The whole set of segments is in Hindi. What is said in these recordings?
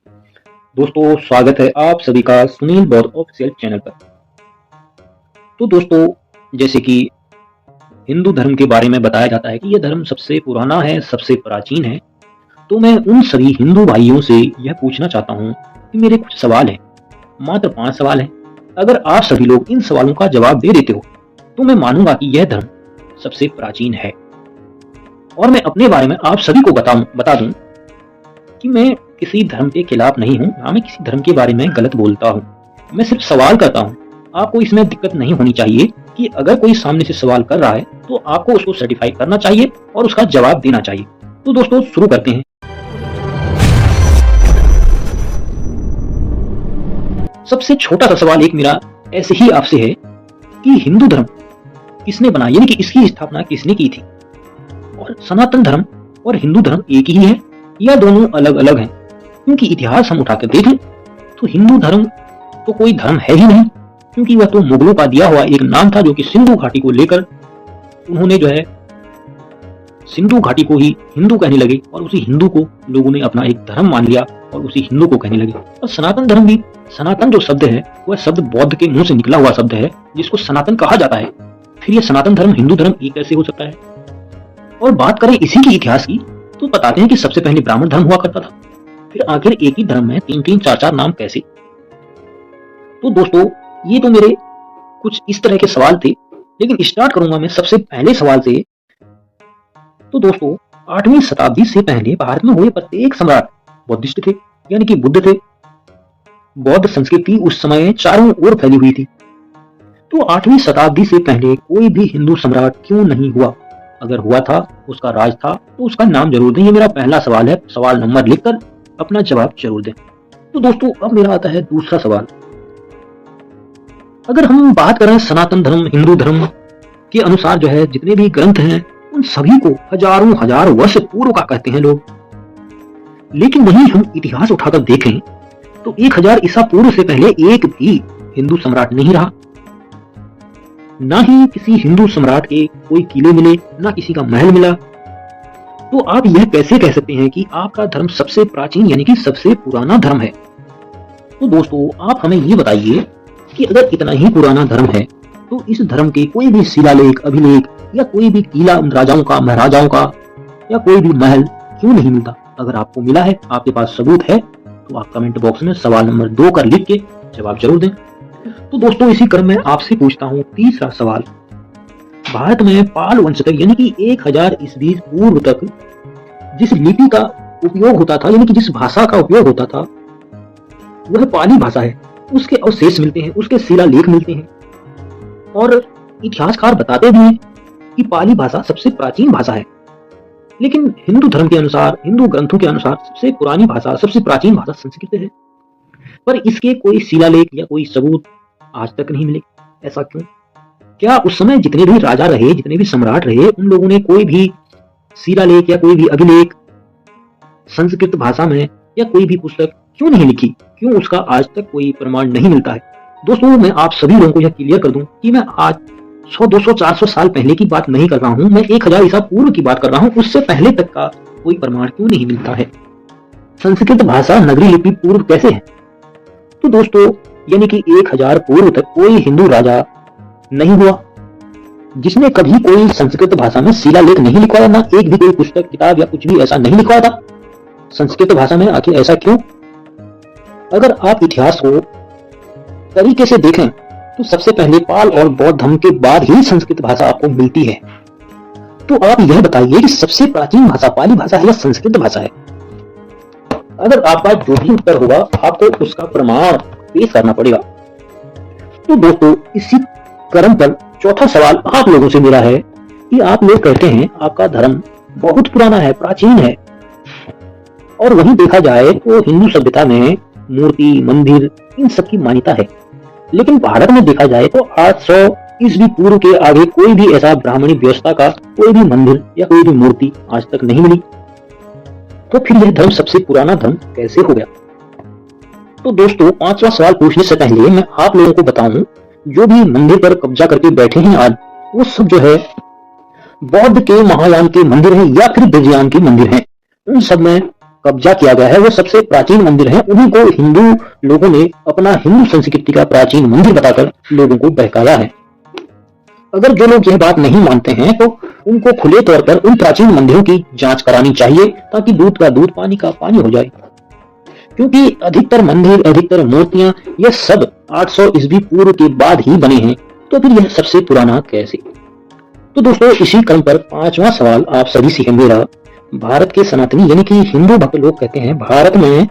दोस्तों स्वागत है आप सभी का सुनील बौद्ध ऑफिशियल चैनल पर। तो दोस्तों जैसे कि हिंदू धर्म के बारे में बताया जाता है कि यह धर्म सबसे पुराना है, सबसे प्राचीन है। तो मैं उन सभी हिंदू भाइयों से यह पूछना चाहता हूँ कि मेरे कुछ सवाल हैं, मात्र 5 सवाल हैं। अगर आप सभी लोग इन सवालों का जवाब दे देते हो तो मैं मानूंगा कि यह धर्म सबसे प्राचीन है। और मैं अपने बारे में आप सभी को बता दूं कि मैं किसी धर्म के खिलाफ नहीं हूं, ना मैं किसी धर्म के बारे में गलत बोलता हूं। मैं सिर्फ सवाल करता हूं। आपको इसमें दिक्कत नहीं होनी चाहिए कि अगर कोई सामने से सवाल कर रहा है तो आपको उसको सर्टिफाई करना चाहिए और उसका जवाब देना चाहिए। तो दोस्तों शुरू करते हैं। सबसे छोटा सा सवाल एक मेरा ऐसे ही आपसे है कि हिंदू धर्म किसने बनाया, यानी कि इसकी स्थापना किसने की थी? और सनातन धर्म और हिंदू धर्म एक ही है या दोनों अलग अलग हैं? क्योंकि इतिहास हम उठाकर देखें तो हिंदू धर्म तो कोई धर्म है ही नहीं, क्योंकि वह तो मुगलों का दिया हुआ एक नाम था जो कि सिंधु घाटी को लेकर उन्होंने जो है सिंधु घाटी को ही हिंदू कहने लगे और उसी हिंदू को लोगों ने अपना एक धर्म मान लिया और उसी हिंदू को कहने लगे। और सनातन धर्म भी, सनातन जो शब्द है वह शब्द बौद्ध के मुंह से निकला हुआ शब्द है जिसको सनातन कहा जाता है। फिर यह सनातन धर्म हिंदू धर्म एक कैसे हो सकता है? और बात करें इसी के इतिहास की तो बताते हैं कि सबसे पहले ब्राह्मण धर्म हुआ करता था, फिर आखिर एक ही धर्म में 3-3 4-4 नाम कैसे? तो दोस्तों ये तो मेरे कुछ इस तरह के सवाल थे, लेकिन स्टार्ट करूंगा मैं सबसे पहले सवाल से। तो दोस्तों 8वीं शताब्दी से पहले भारत में हुए प्रत्येक सम्राट बौद्धिस्ट थे, यानी कि बुद्ध थे। बौद्ध संस्कृति उस समय चारों ओर फैली हुई थी। तो 8वीं शताब्दी से पहले कोई भी हिंदू सम्राट क्यों नहीं हुआ? अगर हुआ था, उसका राज था, तो उसका नाम जरूर दें। ये मेरा पहला सवाल है, सवाल नंबर लिखकर अपना जवाब जरूर दें। तो दोस्तों अब मेरा आता है दूसरा सवाल। अगर हम बात करें सनातन धर्म हिंदू धर्म के अनुसार जो है जितने भी ग्रंथ हैं उन सभी को हजारों हजार वर्ष पूर्व का कहते हैं लोग। लेकिन वहीं हम इतिहास उठाकर देखें तो 1000 ईसा पूर्व से पहले एक भी हिंदू सम्राट नहीं रहा। ना ही किसी हिंदू सम्राट के कोई किले मिले, ना किसी का महल मिला। तो आप यह कैसे कह सकते हैं कि आपका धर्म सबसे प्राचीन यानी कि सबसे पुराना धर्म है? तो दोस्तों आप हमें ये बताइए कि अगर इतना ही पुराना धर्म है तो इस धर्म के कोई भी शिलालेख, अभिलेख या कोई भी किला राजाओं का, महाराजाओं का या कोई भी महल क्यों नहीं मिलता? अगर आपको मिला है, आपके पास सबूत है, तो आप कमेंट बॉक्स में सवाल नंबर 2 कर लिख के जवाब जरूर दें। तो दोस्तों इसी क्रम में आपसे पूछता हूँ तीसरा सवाल। भारत में पाल वंश तक यानी कि 1000 ईस्वी पूर्व तक जिस लिपि का उपयोग होता था, यानी कि जिस भाषा का उपयोग होता था, वह पाली भाषा है। उसके अवशेष मिलते हैं, उसके शिलालेख मिलते हैं और इतिहासकार बताते भी हैं कि पाली भाषा सबसे प्राचीन भाषा है। लेकिन हिंदू धर्म के अनुसार, हिंदू ग्रंथों के अनुसार सबसे पुरानी भाषा, सबसे प्राचीन भाषा संस्कृत है। पर इसके कोई शिलालेख या कोई सबूत आज तक नहीं मिले। ऐसा क्यों? क्या उस समय जितने भी राजा रहे, जितने भी सम्राट रहे, उन लोगों ने कोई भी शिलालेख या कोई भी अभिलेख संस्कृत भाषा में या कोई भी पुस्तक क्यों नहीं लिखी? क्यों उसका आज तक कोई प्रमाण नहीं मिलता है? दोस्तों मैं आप सभी लोगों को यह क्लियर कर दूं कि मैं आज 100, 200, 400 साल पहले की बात नहीं कर रहा हूं, मैं 1000 ईसा पूर्व की बात कर रहा हूं। उससे पहले तक का कोई प्रमाण क्यों नहीं मिलता है? संस्कृत भाषा नगरी लिपि पूर्व कैसे है? तो दोस्तों यानी कि 1000 पूर्व तक कोई हिंदू राजा नहीं हुआ जिसने कभी कोई संस्कृत भाषा में शिलालेख नहीं लिखवाया, ना एक भी कोई पुस्तक, किताब या कुछ भी ऐसा नहीं लिखवाया था संस्कृत भाषा में। आखिर ऐसा क्यों? अगर आप इतिहास को तरीके से देखें तो सबसे पहले पाल और बौद्ध धर्म के बाद ही संस्कृत भाषा आपको मिलती है। तो आप यह बताइए कि सबसे प्राचीन भाषा पाली भाषा है या संस्कृत भाषा है? अगर आपका जो भी उत्तर होगा आपको उसका प्रमाण पेश करना पड़ेगा। तो दोस्तों इसी क्रम पर चौथा सवाल आप लोगों से मेरा है कि आप लोग कहते हैं आपका धर्म बहुत पुराना है, प्राचीन है, और वहीं देखा जाए तो हिंदू सभ्यता में मूर्ति, मंदिर इन सब की मान्यता है। लेकिन भारत में देखा जाए तो 800 ईस्वी पूर्व के आगे कोई भी ऐसा ब्राह्मणी व्यवस्था का कोई भी मंदिर या कोई भी मूर्ति आज तक नहीं मिली। तो फिर यह धर्म सबसे पुराना धर्म कैसे हो गया? तो दोस्तों 5वां सवाल पूछने से पहले मैं आप लोगों को बताऊं, जो भी मंदिर पर कब्जा करके बैठे हैं आज, वो सब जो है बौद्ध के महायान के मंदिर हैं या फिर विजयान के मंदिर हैं। उन सब में कब्जा किया गया है वो सबसे प्राचीन मंदिर है, उन्हीं को हिंदू लोगों ने अपना हिंदू संस्कृति का प्राचीन मंदिर बताकर लोगों को बहकाया है। अगर जो लोग यह बात नहीं मानते हैं तो उनको खुले तौर पर उन प्राचीन मंदिरों की जांच करानी चाहिए, ताकि दूध का दूध पानी का पानी हो जाए। क्योंकि अधिकतर मंदिर, अधिकतर मूर्तियां ये सब 800 ईस्वी पूर्व के बाद ही बने हैं, तो फिर यह सबसे पुराना कैसे? तो दोस्तों, इसी क्रम पर 5वां सवाल आप सभी से है मेरा। भारत के सनातनी यानी कि हिंदू भक्त लोग कहते हैं भारत में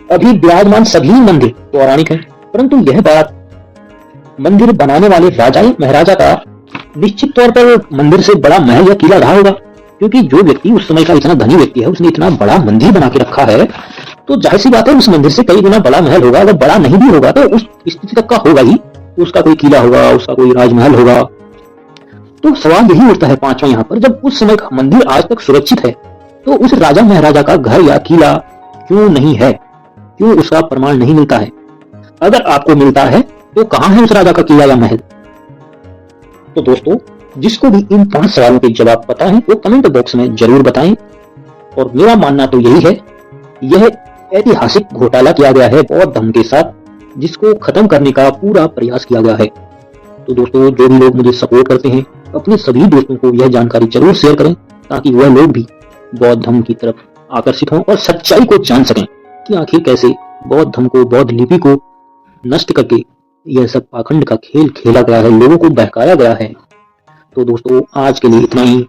अभी विराजमान सभी मंदिर पौराणिक हैं, परंतु यह बात मंदिर बनाने वाले राजा महाराजा का निश्चित तौर पर मंदिर से बड़ा महल या किला रहा होगा। क्योंकि जो व्यक्ति उस समय का इतना धनी व्यक्ति है, उसने इतना बड़ा मंदिर बना के रखा है, तो जाहिर सी बात है उस मंदिर से कई गुना बड़ा महल होगा। अगर बड़ा नहीं भी होगा तो उस स्थिति तक का होगा ही, उसका कोई किला होगा, उसका कोई राजमहल होगा। तो सवाल यही उठता है 5वां यहाँ पर, जब उस समय का मंदिर आज तक सुरक्षित है तो उस राजा महाराजा का घर या किला क्यों नहीं है? क्यों उसका प्रमाण नहीं मिलता है? अगर आपको मिलता है तो कहां है उस राजा का किला या महल? तो दोस्तों, जिसको भी इन 5 सवालों के जवाब पता है वो कमेंट बॉक्स में जरूर बताएं। और मेरा मानना तो यही है, यह ऐतिहासिक घोटाला किया गया है बौद्ध धर्म के साथ, जिसको खत्म करने का पूरा प्रयास किया गया है। तो दोस्तों, जो भी लोग मुझे सपोर्ट करते हैं, अपने सभी दोस्तों को यह जानकारी जरूर शेयर करें, ताकि वह लोग भी बौद्ध धर्म की तरफ आकर्षित हों और सच्चाई को जान सकें कि आखिर कैसे बौद्ध धर्म को, बौद्ध लिपि को नष्ट करके यह सब पाखंड का खेल खेला गया है, लोगों को बहकाया गया है। तो दोस्तों, आज के लिए इतना ही।